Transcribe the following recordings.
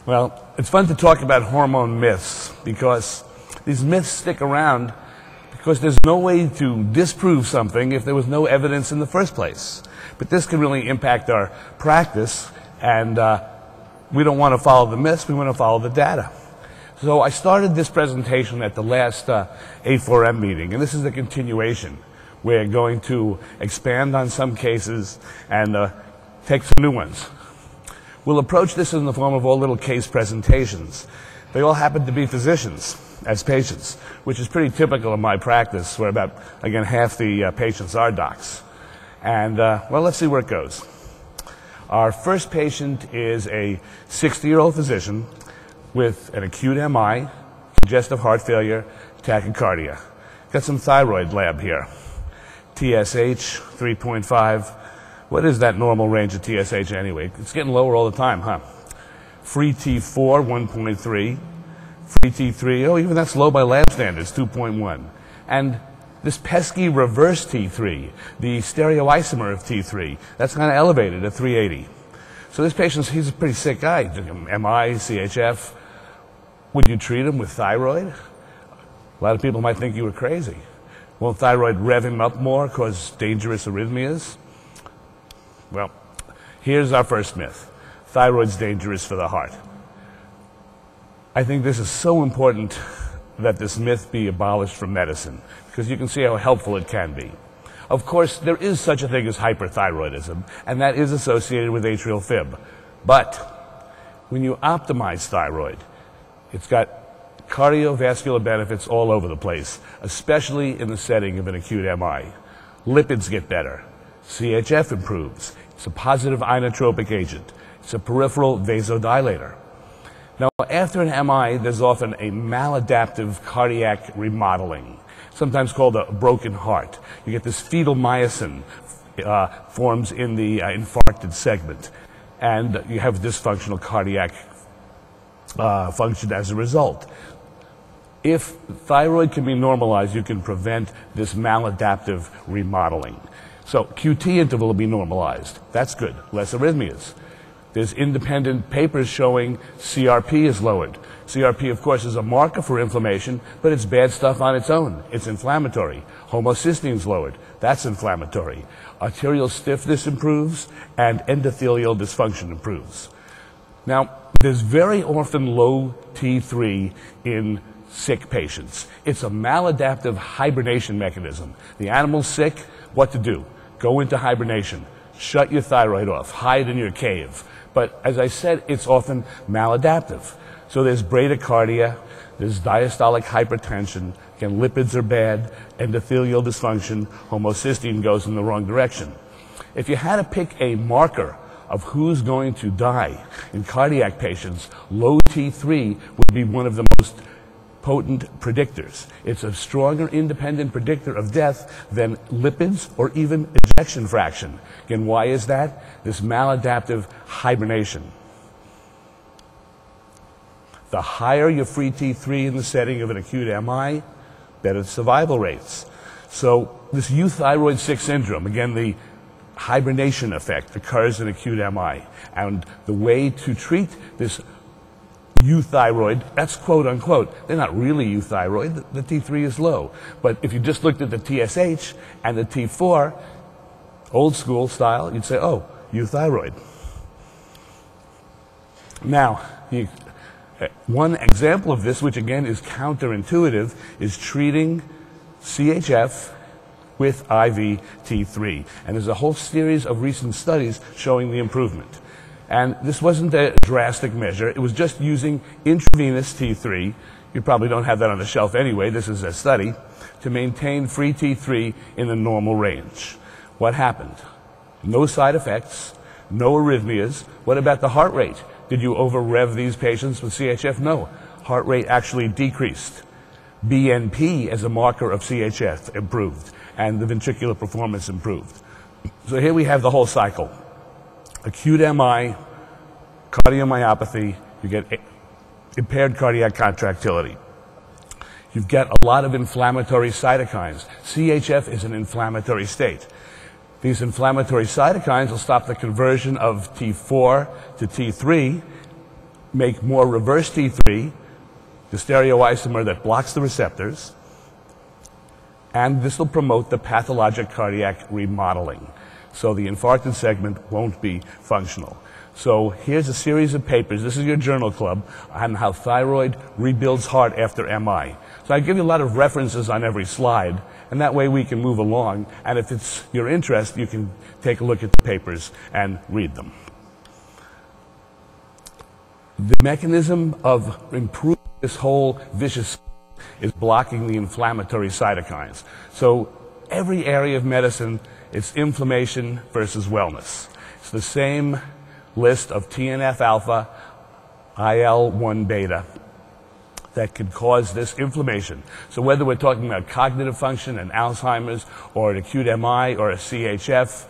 Well, it's fun to talk about hormone myths because these myths stick around because there's no way to disprove something if there was no evidence in the first place. But this can really impact our practice, and we don't want to follow the myths, we want to follow the data. So I started this presentation at the last A4M meeting, and this is the continuation. We're going to expand on some cases and take some new ones. We'll approach this in the form of all little case presentations. They all happen to be physicians as patients, which is pretty typical of my practice, where about, again, half the patients are docs. And, well, let's see where it goes. Our first patient is a 60-year-old physician with an acute MI, congestive heart failure, tachycardia. Got some thyroid lab here. TSH, 3.5. What is that normal range of TSH anyway? It's getting lower all the time, huh? Free T4, 1.3. Free T3, oh, even that's low by lab standards, 2.1. And this pesky reverse T3, the stereoisomer of T3, that's kind of elevated at 380. So this patient, he's a pretty sick guy. MI, CHF. Would you treat him with thyroid? A lot of people might think you were crazy. Won't thyroid rev him up more, cause dangerous arrhythmias? Well, here's our first myth. Thyroid's dangerous for the heart. I think this is so important that this myth be abolished from medicine, because you can see how helpful it can be. Of course, there is such a thing as hyperthyroidism, and that is associated with atrial fib. But when you optimize thyroid, it's got cardiovascular benefits all over the place, especially in the setting of an acute MI. Lipids get better. CHF improves. It's a positive inotropic agent. It's a peripheral vasodilator. Now, after an MI, there's often a maladaptive cardiac remodeling, sometimes called a broken heart. You get this fetal myosin forms in the infarcted segment, and you have dysfunctional cardiac function as a result. If thyroid can be normalized, you can prevent this maladaptive remodeling. So QT interval will be normalized. That's good. Less arrhythmias. There's independent papers showing CRP is lowered. CRP, of course, is a marker for inflammation, but it's bad stuff on its own. It's inflammatory. Homocysteine lowered. That's inflammatory. Arterial stiffness improves, and endothelial dysfunction improves. Now, there's very often low T3 in sick patients. It's a maladaptive hibernation mechanism. The animal's sick, what to do? Go into hibernation. Shut your thyroid off. Hide in your cave. But as I said, it's often maladaptive. So there's bradycardia, there's diastolic hypertension, again, lipids are bad, endothelial dysfunction, homocysteine goes in the wrong direction. If you had to pick a marker of who's going to die in cardiac patients, low T3 would be one of the most potent predictors. It's a stronger independent predictor of death than lipids or even ejection fraction. Again, why is that? This maladaptive hibernation. The higher your free T3 in the setting of an acute MI, better survival rates. So this euthyroid sick syndrome, again, the hibernation effect occurs in acute MI. And the way to treat this euthyroid, that's quote unquote, they're not really euthyroid, the T3 is low. But if you just looked at the TSH and the T4, old school style, you'd say, oh, euthyroid. Now, one example of this, which again is counterintuitive, is treating CHF with IV T3. And there's a whole series of recent studies showing the improvement. And this wasn't a drastic measure. It was just using intravenous T3. You probably don't have that on the shelf anyway. This is a study to maintain free T3 in the normal range. What happened? No side effects, no arrhythmias. What about the heart rate? Did you over-rev these patients with CHF? No. Heart rate actually decreased. BNP as a marker of CHF improved, and the ventricular performance improved. So here we have the whole cycle. Acute MI, cardiomyopathy, you get impaired cardiac contractility. You've got a lot of inflammatory cytokines. CHF is an inflammatory state. These inflammatory cytokines will stop the conversion of T4 to T3, make more reverse T3, the stereoisomer that blocks the receptors, and this will promote the pathologic cardiac remodeling. So the infarcted segment won't be functional. So here's a series of papers. This is your journal club on how thyroid rebuilds heart after MI. So I give you a lot of references on every slide, and that way we can move along. And if it's your interest, you can take a look at the papers and read them. The mechanism of improving this whole vicious cycle is blocking the inflammatory cytokines. So every area of medicine, it's inflammation versus wellness. It's the same list of TNF-alpha, IL-1 beta that could cause this inflammation. So whether we're talking about cognitive function and Alzheimer's or an acute MI or a CHF,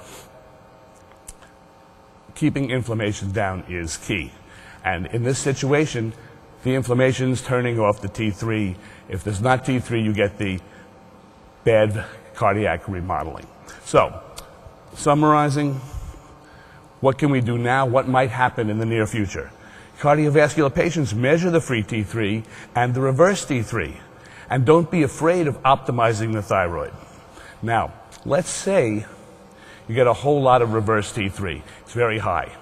keeping inflammation down is key. And in this situation, the inflammation is turning off the T3. If there's not T3, you get the bad cardiac remodeling. So, summarizing, what can we do now? What might happen in the near future? Cardiovascular patients measure the free T3 and the reverse T3. And don't be afraid of optimizing the thyroid. Now, let's say you get a whole lot of reverse T3. It's very high.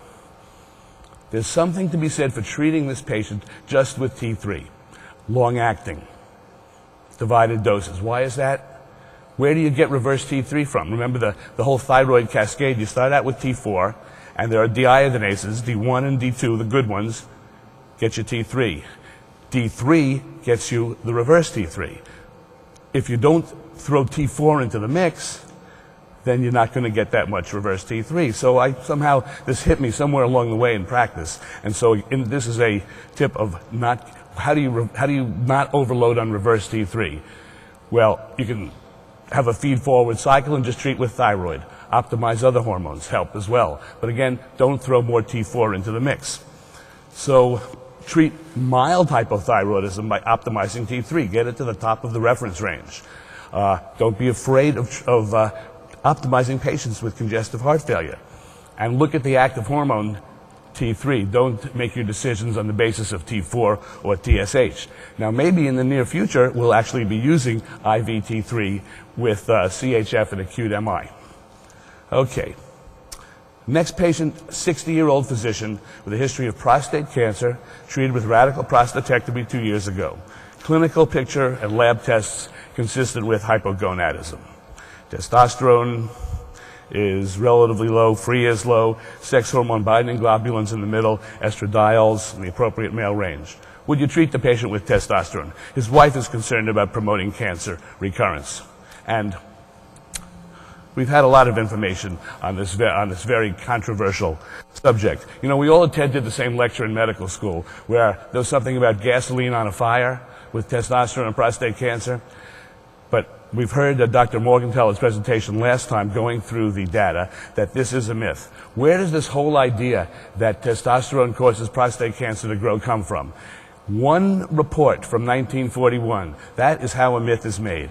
There's something to be said for treating this patient just with T3. Long-acting, divided doses. Why is that? Where do you get reverse T3 from? Remember the whole thyroid cascade. You start out with T4, and there are deiodinases, D1 and D2, the good ones, get you T3. D3 gets you the reverse T3. If you don't throw T4 into the mix, then you're not going to get that much reverse T3. So somehow this hit me somewhere along the way in practice. And so this is a tip of how do you not overload on reverse T3? Well, you can have a feed-forward cycle and just treat with thyroid. Optimize other hormones, help as well. But again, don't throw more T4 into the mix. So treat mild hypothyroidism by optimizing T3. Get it to the top of the reference range. Don't be afraid of optimizing patients with congestive heart failure. And look at the active hormone T3. Don't make your decisions on the basis of T4 or TSH. Now, maybe in the near future, we'll actually be using IV T3 with CHF and acute MI. Okay. Next patient, 60-year-old physician with a history of prostate cancer, treated with radical prostatectomy 2 years ago. Clinical picture and lab tests consistent with hypogonadism. Testosterone is relatively low, free is low, sex hormone binding globulins in the middle, estradiols in the appropriate male range. Would you treat the patient with testosterone? His wife is concerned about promoting cancer recurrence. And we've had a lot of information on this very controversial subject. You know, we all attended the same lecture in medical school where there was something about gasoline on a fire with testosterone and prostate cancer. But we've heard Dr. Morgenthau's presentation last time going through the data that this is a myth. Where does this whole idea that testosterone causes prostate cancer to grow come from? One report from 1941, that is how a myth is made.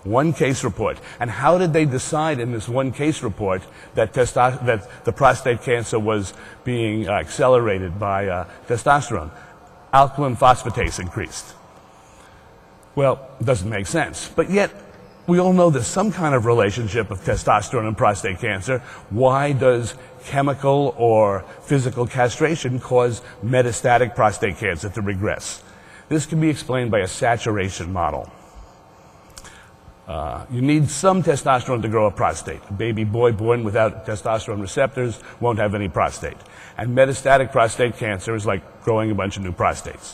One case report. And how did they decide in this one case report that the prostate cancer was being accelerated by testosterone? Alkaline phosphatase increased. Well, it doesn't make sense. But yet, we all know there's some kind of relationship of testosterone and prostate cancer. Why does chemical or physical castration cause metastatic prostate cancer to regress? This can be explained by a saturation model. You need some testosterone to grow a prostate. A baby boy born without testosterone receptors won't have any prostate. And metastatic prostate cancer is like growing a bunch of new prostates.